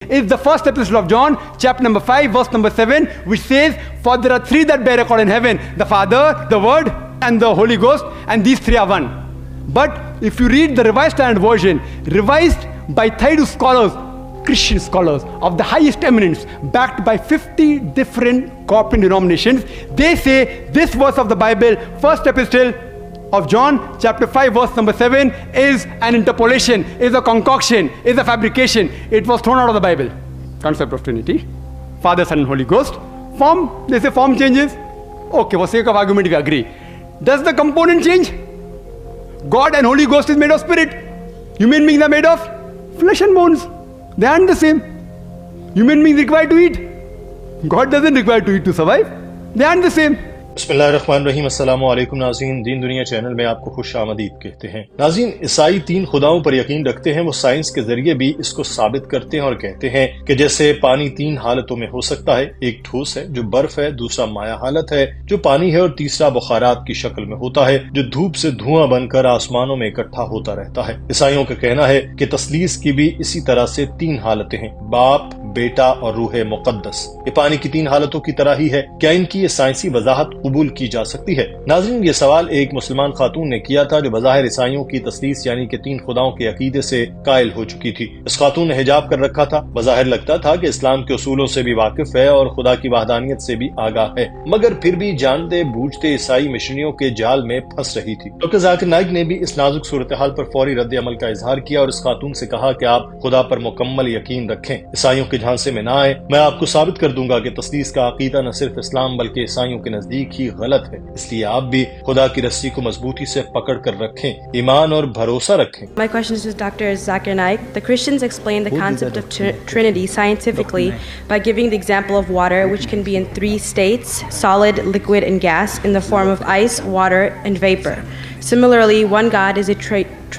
is the first epistle of John, chapter number 5, verse number 7, which says, "For there are three that bear record in heaven, the Father, the Word, and the Holy Ghost, and these three are one." But if you read the Revised Standard Version, revised by Thaydu scholars, Christian scholars of the highest eminence, backed by 50 different corporate denominations, they say this verse of the Bible, first epistle of John, chapter 5, verse number 7, is an interpolation, is a concoction, is a fabrication. It was thrown out of the Bible. Concept of Trinity, Father, Son, and Holy Ghost. Form, they say form changes. Okay, for sake of argument, we agree. Does the component change? God and Holy Ghost is made of spirit. Human beings are made of flesh and bones. They aren't the same. Human beings require to eat. God doesn't require to eat to survive. They aren't the same. बिस्मिल्लाहिर्रहमानिर्रहीम। अस्सलाम वालेकुम नाज़रीन, दीन दुनिया channel में आपको खुश आमदीद कहते हैं। नाज़रीन, ईसाई तीन खुदाओं पर यकीन रखते हैं। वो साइंस के जरिए भी इसको साबित करते हैं और कहते हैं कि जैसे पानी तीन हालतों में हो सकता है, एक ठोस है जो बर्फ है, दूसरा माया हालत है जो पानी है, और तीसरा बुखारात की शक्ल में होता है जो धूप से धुआं बनकर आसमानों में इकट्ठा होता रहता है। ईसाइयों का कहना है कि तस्लीस की भी इसी तरह से तीन हालतें हैं, बाप, बेटा और रूह मुकद्दस। ये पानी की तीन हालतों की तरह ही है। क्या इनकी ये साइंसी वजाहत कबूल की जा सकती है? नाज़रीन, ये सवाल एक मुसलमान खातून ने किया था जो बज़ाहिर ईसाइयों की तस्लीस यानी कि तीन खुदाओं के अकीदे से कायल हो चुकी थी। इस खातून ने हिजाब कर रखा था। बज़ाहिर लगता था कि इस्लाम के उसूलों से भी वाकिफ है और खुदा की वहदानियत से भी आगाह है, मगर फिर भी जानते बूझते ईसाई मिशनरियों के जाल में फंस रही थी। डॉक्टर जाकिर नाइक ने भी इस नाजुक सूरत हाल पर फौरी रद्द अमल का इजहार किया और इस खातून से कहा कि आप खुदा पर मुकम्मल यकीन रखें, ईसाइयों के झांसे में न आए। मैं आपको साबित कर दूंगा कि तस्लीस का अकीदा न सिर्फ इस्लाम बल्कि ईसाइयों के नजदीक ही गलत है। इसलिए आप भी खुदा की रस्सी को मजबूती से पकड़ कर रखें, ईमान और भरोसा रखें। My question is to Dr. Zakir Naik. The Christians explain the concept of Trinity scientifically by giving the example of water, which can be in three states: solid, liquid, and gas, in the form of ice, water, and vapor. Similarly, one God is a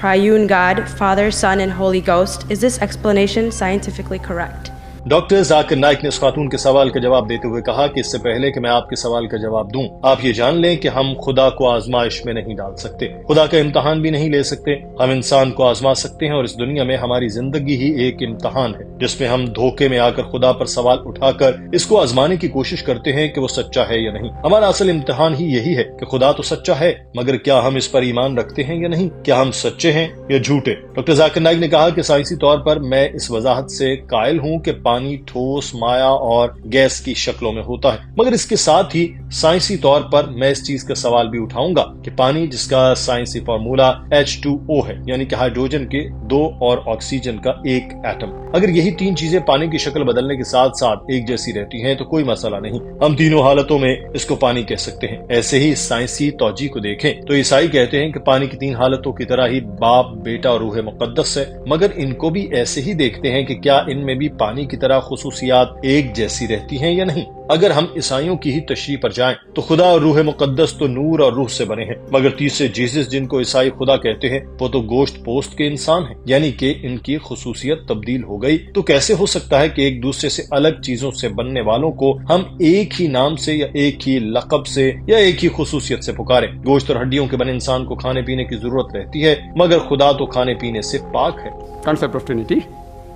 triune God, Father, Son, and Holy Ghost. Is this explanation scientifically correct? Doctor Zakir Naik ने इस खातून के सवाल का जवाब देते हुए कहा कि इससे पहले कि मैं आपके सवाल का जवाब दूं, आप ये जान लें कि हम खुदा को आजमाइश में नहीं डाल सकते, खुदा का इम्तहान भी नहीं ले सकते। हम इंसान को आजमा सकते हैं और इस दुनिया में हमारी जिंदगी ही एक इम्तहान है जिसमें हम धोखे में आकर खुदा पर सवाल उठाकर इसको आजमाने की कोशिश करते हैं कि वो सच्चा है या नहीं। हमारा असल इम्तहान ही यही है कि खुदा तो सच्चा है, मगर क्या हम इस पर ईमान रखते हैं या नहीं, क्या हम सच्चे हैं या झूठे। डॉक्टर जाकिर नाइक ने कहा कि साइंसी तौर पर मैं इस वजाहत से कायल हूँ कि पानी ठोस, माया और गैस की शक्लों में होता है, मगर इसके साथ ही साइंसी तौर पर मैं इस चीज का सवाल भी उठाऊंगा कि पानी, जिसका साइंसी फार्मूला H2O है, यानी कि हाइड्रोजन के दो और ऑक्सीजन का एक एटम, अगर यही तीन चीजें पानी की शक्ल बदलने के साथ साथ एक जैसी रहती हैं तो कोई मसला नहीं, हम तीनों हालतों में इसको पानी कह सकते हैं। ऐसे ही साइंसी तौजी को देखें तो ईसाई कहते हैं कि पानी की तीन हालतों की तरह ही बाप, बेटा और रूह मुकद्दस है, मगर इनको भी ऐसे ही देखते हैं कि क्या इनमें भी पानी की तरह खुसूसियात एक जैसी रहती हैं या नहीं। अगर हम ईसाइयों की ही तशरीह पर जाएं तो खुदा और रूह मुकद्दस तो नूर और रूह से बने हैं, मगर तीसरे जीसस जिनको ईसाई खुदा कहते हैं वो तो गोश्त पोस्ट के इंसान हैं, यानी कि इनकी खुसूसियत तब्दील हो गई। तो कैसे हो सकता है कि एक दूसरे से अलग चीजों से बनने वालों को हम एक ही नाम से या एक ही लक़ब से या एक ही खुसूसियत से पुकारें। गोश्त और हड्डियों के बने इंसान को खाने पीने की जरूरत रहती है, मगर खुदा तो खाने पीने से पाक है। Concept of Trinity,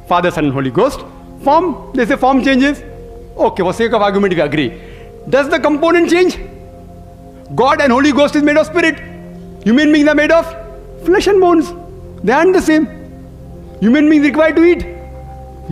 Father, Son, and Holy Ghost. Form, they say form changes. Okay, for sake of argument, we agree. Does the component change? God and Holy Ghost is made of spirit. Human beings are made of flesh and bones. They aren't the same. Human beings require to eat.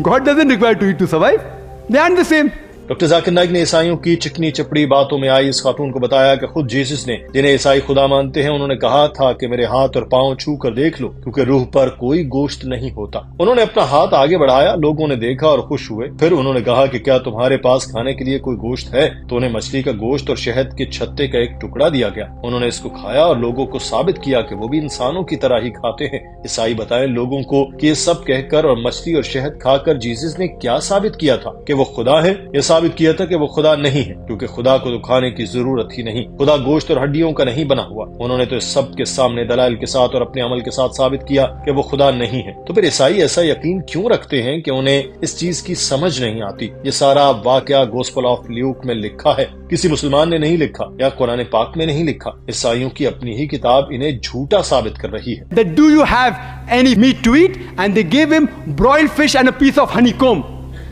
God doesn't require to eat to survive. They aren't the same. Doctor Zakir Naik ने ईसाइयों की चिकनी चपड़ी बातों में आई इस खातून को बताया कि खुद जीसस ने, जिन्हें ईसाई खुदा मानते हैं, उन्होंने कहा था कि मेरे हाथ और पांव छू कर देख लो क्योंकि रूह पर कोई गोश्त नहीं होता। उन्होंने अपना हाथ आगे बढ़ाया, लोगों ने देखा और खुश हुए। फिर उन्होंने कहा कि क्या तुम्हारे पास खाने के लिए कोई गोश्त है? तो उन्हें मछली का गोश्त और शहद के छत्ते का एक टुकड़ा दिया गया। उन्होंने इसको खाया और लोगों को साबित किया कि वो भी इंसानों की तरह ही खाते हैं। ईसाई बताए लोगों को कि ये सब कहकर और मछली और शहद खाकर जीसस ने क्या साबित किया था कि वो खुदा है? ये साबित किया था कि वो खुदा नहीं है, क्योंकि खुदा को तो खाने की जरूरत ही नहीं। खुदा गोश्त और हड्डियों का नहीं बना हुआ। उन्होंने तो इस सब के सामने दलाइल के साथ और अपने अमल के साथ साबित किया कि वो खुदा नहीं है। तो फिर ईसाई ऐसा यकीन क्यों रखते हैं कि उन्हें इस चीज की समझ नहीं आती? ये सारा वाकया गॉस्पेल ऑफ ल्यूक में लिखा है, किसी मुसलमान ने नहीं लिखा या कुरान पाक में नहीं लिखा। ईसाइयों की अपनी ही किताब इन्हें झूठा साबित कर रही है। That do you have any meat to eat? And they gave him broiled fish and a piece of honeycomb.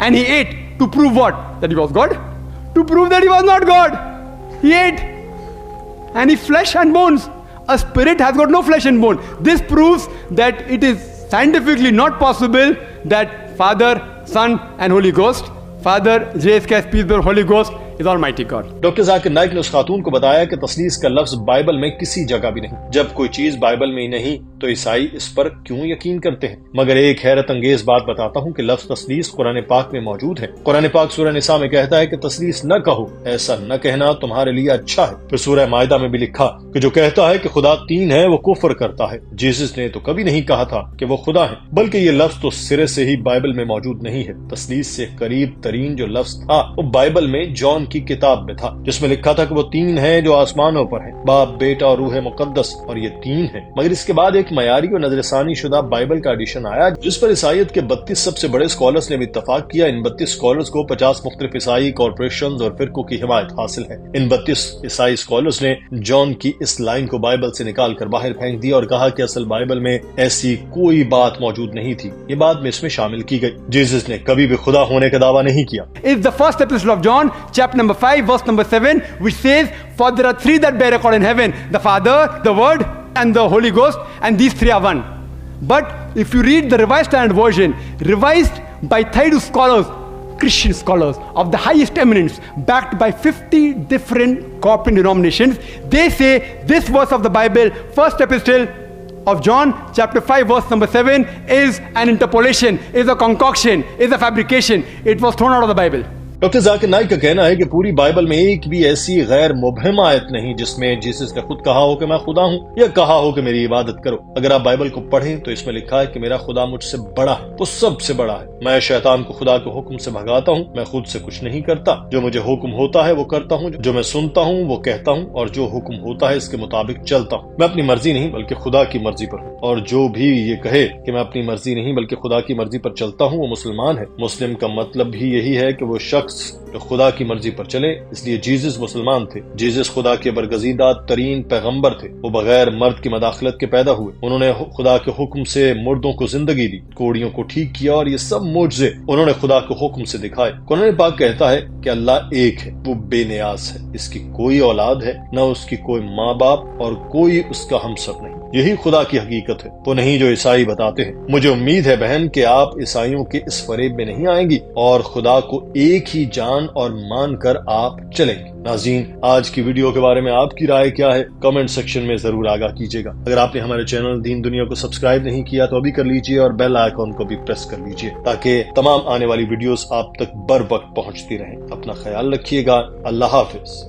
and he ate to prove what? That he was God? To prove that he was not God. He ate. And he's flesh and bones. A spirit has got no flesh and bone. This proves that it is scientifically not possible that Father, Son and Holy Ghost, Father, JSK, Peace, Holy Ghost is Almighty God. Doctor Zakir Naik ने उस खातून को बताया कि तस्लीस का लफ्ज Bible में किसी जगह भी नहीं। जब कोई चीज बाइबल में ही नहीं तो ईसाई इस पर क्यों यकीन करते हैं? मगर एक हैरत अंगेज बात बताता हूँ कि लफ्ज तस्लीस कुरान पाक में मौजूद है। कुरान पाक सूरह निसा में कहता है कि तस्लीस न कहो, ऐसा न कहना तुम्हारे लिए अच्छा है। फिर सूरह मायदा में भी लिखा कि जो कहता है कि खुदा तीन है वो कुफ्र करता है। जीसस ने तो कभी नहीं कहा था कि वो खुदा है, बल्कि ये लफ्ज तो सिरे से ही बाइबल में मौजूद नहीं है। तस्लीस से करीब तरीन जो लफ्ज था वो बाइबल में जॉन की किताब में था, जिसमें लिखा था कि वो तीन है जो आसमानों पर है, बाप, बेटा और रूह मुकद्दस, और ये तीन है। मगर इसके बाद एक मयारी और नजरसानी शुदा बाइबल का एडिशन आया, जिस पर ईसाईयत के 32 सबसे बड़े स्कॉलर्स ने भी इत्तफाक किया। इन 32 स्कॉलर्स को 50 मुख्तलिफ ईसाई कॉर्पोरेशन और फिरकों की हिमायत हासिल है। इन 32 ईसाई स्कॉलर्स ने जॉन की इस लाइन को बाइबल से निकाल कर बाहर फेंक दिया और कहा कि असल बाइबल में ऐसी कोई बात मौजूद नहीं थी, ये बाद में इसमें शामिल की गई। जीसस ने कभी भी खुदा होने का दावा नहीं किया। It's the first epistle of John, chapter number 5, verse number 7, which says, "For there are three that bear record in heaven: the Father, the Word, and the Holy Ghost, and these three are one." But if you read the Revised Standard Version, revised by Thaidus scholars, Christian scholars of the highest eminence, backed by 50 different corporate denominations, they say this verse of the Bible, first epistle of John, chapter 5, verse number 7, is an interpolation, is a concoction, is a fabrication. It was thrown out of the Bible. Doctor Zakir Naik का कहना है कि पूरी Bible में एक भी ऐसी गैर मुबहम आयत नहीं जिसमें जीसस ने खुद कहा हो कि मैं खुदा हूँ या कहा हो कि मेरी इबादत करो। अगर आप बाइबल को पढ़ें तो इसमें लिखा है कि मेरा खुदा मुझसे बड़ा है, वो सबसे बड़ा है। मैं शैतान को खुदा के हुक्म से भगाता हूँ, मैं खुद से कुछ नहीं करता। जो मुझे हुक्म होता है वो करता हूँ, जो मैं सुनता हूँ वो कहता हूँ, और जो हुक्म होता है इसके मुताबिक चलता हूँ। मैं अपनी मर्जी नहीं बल्कि खुदा की मर्जी पर हूँ, और जो भी ये कहे कि मैं अपनी मर्जी नहीं बल्कि खुदा की मर्जी पर चलता हूँ वो मुसलमान है। मुस्लिम का मतलब भी यही है कि वो शख्स जो खुदा की मर्जी पर चले। इसलिए जीसस मुसलमान थे। जीसस खुदा के बरगजीदा तरीन पैगंबर थे। वो बगैर मर्द की मदाखलत के पैदा हुए। उन्होंने खुदा के हुक्म से मुर्दों को जिंदगी दी, कोड़ियों को ठीक किया, और ये सब मुझसे उन्होंने खुदा के हुक्म से दिखाए। कुरान पाक कहता है कि अल्लाह एक है, वो बेनियाज है, इसकी कोई औलाद है, न उसकी कोई माँ बाप और कोई उसका हमसर नहीं। यही खुदा की हकीकत है, वो नहीं जो ईसाई बताते हैं। मुझे उम्मीद है बहन कि आप ईसाइयों के इस फरेब में नहीं आएंगी और खुदा को एक ही जान और मान कर आप चलेंगे। नाज़रीन, आज की वीडियो के बारे में आपकी राय क्या है? कमेंट सेक्शन में जरूर आगाह कीजिएगा। अगर आपने हमारे चैनल दीन दुनिया को सब्सक्राइब नहीं किया तो अभी कर लीजिए और बेल आइकॉन को भी प्रेस कर लीजिए ताकि तमाम आने वाली वीडियोस आप तक बर वक्त पहुंचती रहें। अपना ख्याल रखिएगा। अल्लाह हाफिज।